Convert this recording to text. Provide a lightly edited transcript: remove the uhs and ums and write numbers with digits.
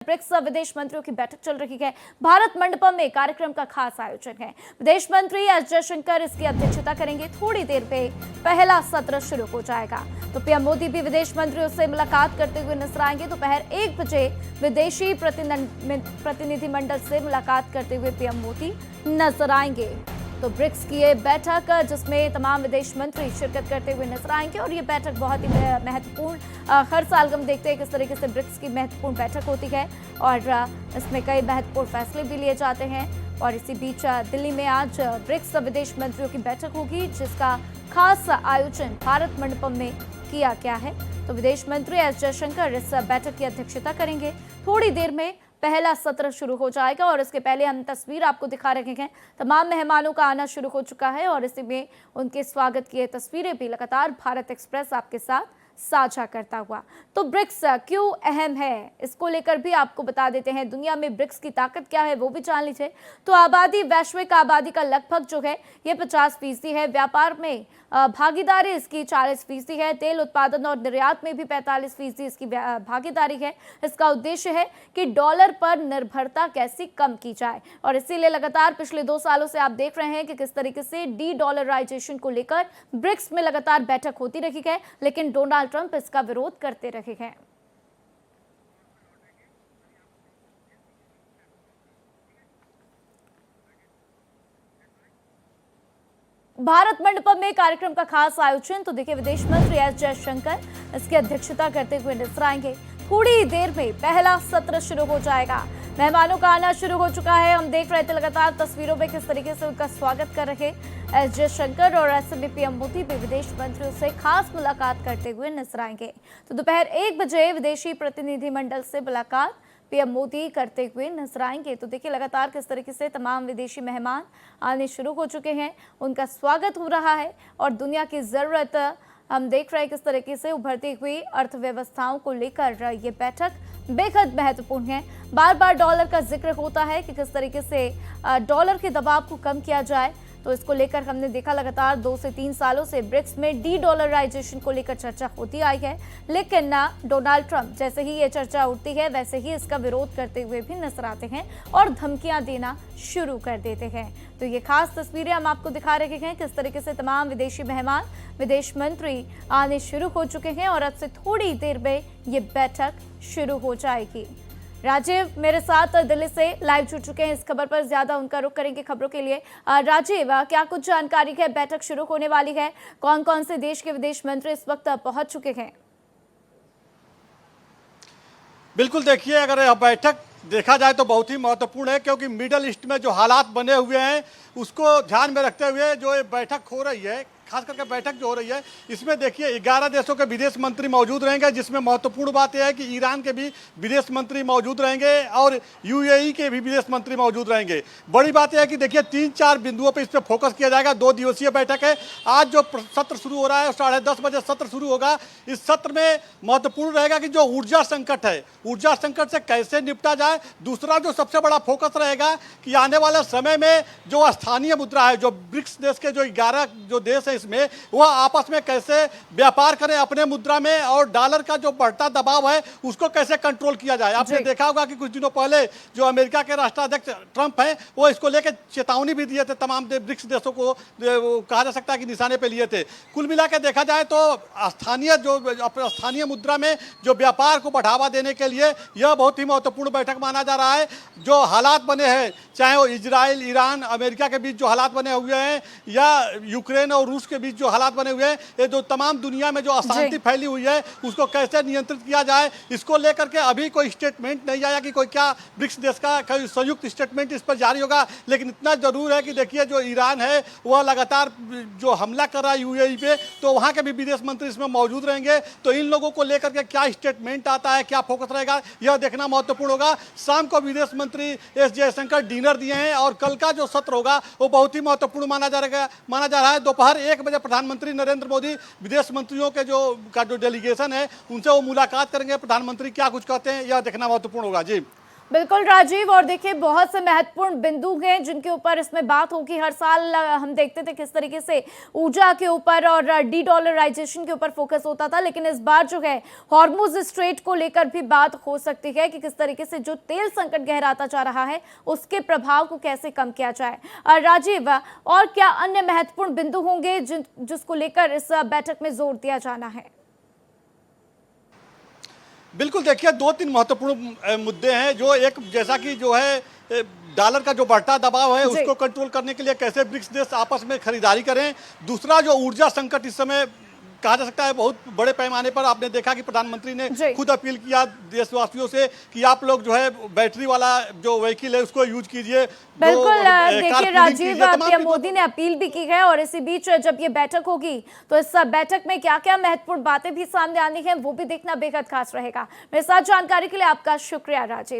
BRICS विदेश मंत्रियों की बैठक चल रही है। भारत मंडपम में कार्यक्रम का खास आयोजन है। विदेश मंत्री एस जयशंकर इसकी अध्यक्षता करेंगे। थोड़ी देर में पहला सत्र शुरू हो जाएगा। तो पीएम मोदी भी विदेश मंत्रियों से मुलाकात करते हुए नजर आएंगे। दोपहर 1 बजे विदेशी प्रतिनिधिमंडल से मुलाकात करते हुए पीएम मोदी नजर आएंगे। तो ब्रिक्स की ये बैठक जिसमें तमाम विदेश मंत्री शिरकत करते हुए नजर आएंगे और ये बैठक बहुत ही महत्वपूर्ण, हर साल हम देखते हैं किस तरीके से ब्रिक्स की महत्वपूर्ण बैठक होती है और इसमें कई महत्वपूर्ण फैसले भी लिए जाते हैं। और इसी बीच दिल्ली में आज ब्रिक्स विदेश मंत्रियों की बैठक होगी, जिसका खास आयोजन भारत मंडपम में किया गया है। तो विदेश मंत्री एस जयशंकर इस बैठक की अध्यक्षता करेंगे। थोड़ी देर में पहला सत्र शुरू हो जाएगा और इसके पहले हम तस्वीर आपको दिखा रहे हैं। तमाम मेहमानों का आना शुरू हो चुका है और इसी में उनके स्वागत की तस्वीरें भी लगातार भारत एक्सप्रेस आपके साथ साझा करता हुआ। तो ब्रिक्स क्यों अहम है, इसको लेकर भी आपको बता देते हैं। दुनिया में ब्रिक्स की ताकत क्या है वो भी जान लीजिए। तो आबादी, वैश्विक आबादी का लगभग जो है ये 50% है। व्यापार में भागीदारी इसकी 40% है। तेल उत्पादन और निर्यात में भी 45% इसकी भागीदारी है। इसका उद्देश्य है कि डॉलर पर निर्भरता कैसे कम की जाए और इसीलिए लगातार पिछले 2 सालों से आप देख रहे हैं कि किस तरीके से डी डॉलराइजेशन को लेकर ब्रिक्स में लगातार बैठक होती रही है, लेकिन डोनाल्ड ट्रंप इसका विरोध करते रहे हैं। भारत मंडपम में कार्यक्रम का खास आयोजन, तो देखिए विदेश मंत्री एस जयशंकर इसकी अध्यक्षता करते हुए नजर आएंगे। थोड़ी देर में पहला सत्र शुरू हो जाएगा। मेहमानों का आना शुरू हो चुका है। हम देख रहे थे लगातार तस्वीरों में किस तरीके से उनका स्वागत कर रहे एस जयशंकर और ऐसे में पीएम मोदी भी विदेश मंत्रियों से खास मुलाकात करते हुए नजर आएंगे। तो दोपहर 1 बजे विदेशी प्रतिनिधिमंडल से मुलाकात पीएम मोदी करते हुए नजर आएंगे। तो देखिए लगातार किस तरीके से तमाम विदेशी मेहमान आने शुरू हो चुके हैं, उनका स्वागत हो रहा है और दुनिया की जरूरत हम देख रहे हैं किस तरीके से उभरती हुई अर्थव्यवस्थाओं को लेकर ये बैठक बेहद महत्वपूर्ण है। बार बार डॉलर का जिक्र होता है कि किस तरीके से डॉलर के दबाव को कम किया जाए। तो इसको लेकर हमने देखा लगातार 2 से 3 सालों से ब्रिक्स में डी डॉलराइजेशन को लेकर चर्चा होती आई है, लेकिन डोनाल्ड ट्रंप जैसे ही ये चर्चा उठती है वैसे ही इसका विरोध करते हुए भी नजर आते हैं और धमकियां देना शुरू कर देते हैं। तो ये खास तस्वीरें हम आपको दिखा रहे हैं किस तरीके से तमाम विदेशी मेहमान, विदेश मंत्री आने शुरू हो चुके हैं और अब से थोड़ी देर में ये बैठक शुरू हो जाएगी। राजीव मेरे साथ दिल्ली से लाइव जुड़ चुके हैं, इस खबर पर ज्यादा उनका रुख करेंगे खबरों के लिए। राजीव, क्या कुछ जानकारी है, बैठक शुरू होने वाली है, कौन कौन से देश के विदेश मंत्री इस वक्त पहुंच चुके हैं? बिल्कुल, देखिए अगर यह बैठक देखा जाए तो बहुत ही महत्वपूर्ण है, क्योंकि मिडल ईस्ट में जो हालात बने हुए हैं उसको ध्यान में रखते हुए जो ये बैठक हो रही है, खास करके बैठक जो हो रही है इसमें देखिए 11 देशों के विदेश मंत्री मौजूद रहेंगे, जिसमें महत्वपूर्ण बात यह है कि ईरान के भी विदेश मंत्री मौजूद रहेंगे और यूएई के भी विदेश मंत्री मौजूद रहेंगे। बड़ी बात यह है कि देखिए 3-4 बिंदुओं पर इस पर फोकस किया जाएगा। 2 दिवसीय बैठक है। आज जो सत्र शुरू हो रहा है 10:30 बजे सत्र शुरू होगा। इस सत्र में महत्वपूर्ण रहेगा कि जो ऊर्जा संकट है, ऊर्जा संकट से कैसे निपटा जाए। दूसरा जो सबसे बड़ा फोकस रहेगा कि आने वाले समय में जो स्थानीय मुद्रा है, जो ब्रिक्स देश के जो 11 जो देश है इसमें, वह आपस में कैसे व्यापार करें अपने मुद्रा में और डॉलर का जो बढ़ता दबाव है उसको कैसे कंट्रोल किया जाए। आपने देखा होगा कि कुछ दिनों पहले जो अमेरिका के राष्ट्राध्यक्ष ट्रंप हैं वो इसको लेकर चेतावनी भी दिए थे, तमाम ब्रिक्स देशों को कहा जा सकता है कि निशाने पे लिए थे। कुल मिला के देखा जाए तो स्थानीय मुद्रा में जो व्यापार को बढ़ावा देने के लिए यह बहुत ही महत्वपूर्ण बैठक माना जा रहा है। जो हालात बने हैं, चाहे वो इजराइल, ईरान, अमेरिका के बीच जो हालात बने हुए हैं या यूक्रेन और रूस के बीच जो हालात बने हुए हैं, ये जो तमाम दुनिया में जो अशांति फैली हुई है उसको कैसे नियंत्रित किया जाए, इसको लेकर के अभी कोई स्टेटमेंट नहीं आया कि कोई क्या ब्रिक्स देश का कोई संयुक्त स्टेटमेंट इस पर जारी होगा। लेकिन इतना जरूर है कि देखिए जो ईरान है वह लगातार जो हमला कर रहा है यूएई पे, तो वहाँ के भी विदेश मंत्री इसमें मौजूद रहेंगे। तो इन लोगों को लेकर के क्या स्टेटमेंट आता है, क्या फोकस रहेगा, यह देखना महत्वपूर्ण होगा। शाम को विदेश मंत्री एस जयशंकर डिनर दिए हैं और कल का जो सत्र होगा वो बहुत ही महत्वपूर्ण माना जा रहा है। दोपहर 1 बजे प्रधानमंत्री नरेंद्र मोदी विदेश मंत्रियों के जो डेलीगेशन है उनसे वो मुलाकात करेंगे। प्रधानमंत्री क्या कुछ कहते हैं यह देखना महत्वपूर्ण होगा। जी बिल्कुल राजीव, और देखिए बहुत से महत्वपूर्ण बिंदु हैं जिनके ऊपर इसमें बात होगी। हर साल हम देखते थे किस तरीके से ऊर्जा के ऊपर और डी-डॉलराइजेशन के ऊपर फोकस होता था, लेकिन इस बार जो है हॉर्मुज स्ट्रेट को लेकर भी बात हो सकती है कि किस तरीके से जो तेल संकट गहराता जा रहा है उसके प्रभाव को कैसे कम किया जाए। राजीव, और क्या अन्य महत्वपूर्ण बिंदु होंगे जिसको लेकर इस बैठक में जोर दिया जाना है? बिल्कुल, देखिए 2-3 महत्वपूर्ण मुद्दे हैं। जो एक, जैसा कि जो है डॉलर का जो बढ़ता दबाव है उसको कंट्रोल करने के लिए कैसे ब्रिक्स देश आपस में खरीदारी करें। दूसरा, जो ऊर्जा संकट इस समय कहा जा सकता है बहुत बड़े पैमाने पर, आपने देखा कि प्रधानमंत्री ने खुद अपील किया देशवासियों से कि आप लोग जो है बैटरी वाला जो व्हीकल है उसको यूज कीजिए। बिल्कुल, देखिए राजीव, पीएम मोदी ने अपील भी की है, और इसी बीच जब ये बैठक होगी तो इस बैठक में क्या क्या महत्वपूर्ण बातें भी सामने आनी है वो भी देखना बेहद खास रहेगा। मेरे साथ जानकारी के लिए आपका शुक्रिया राजीव।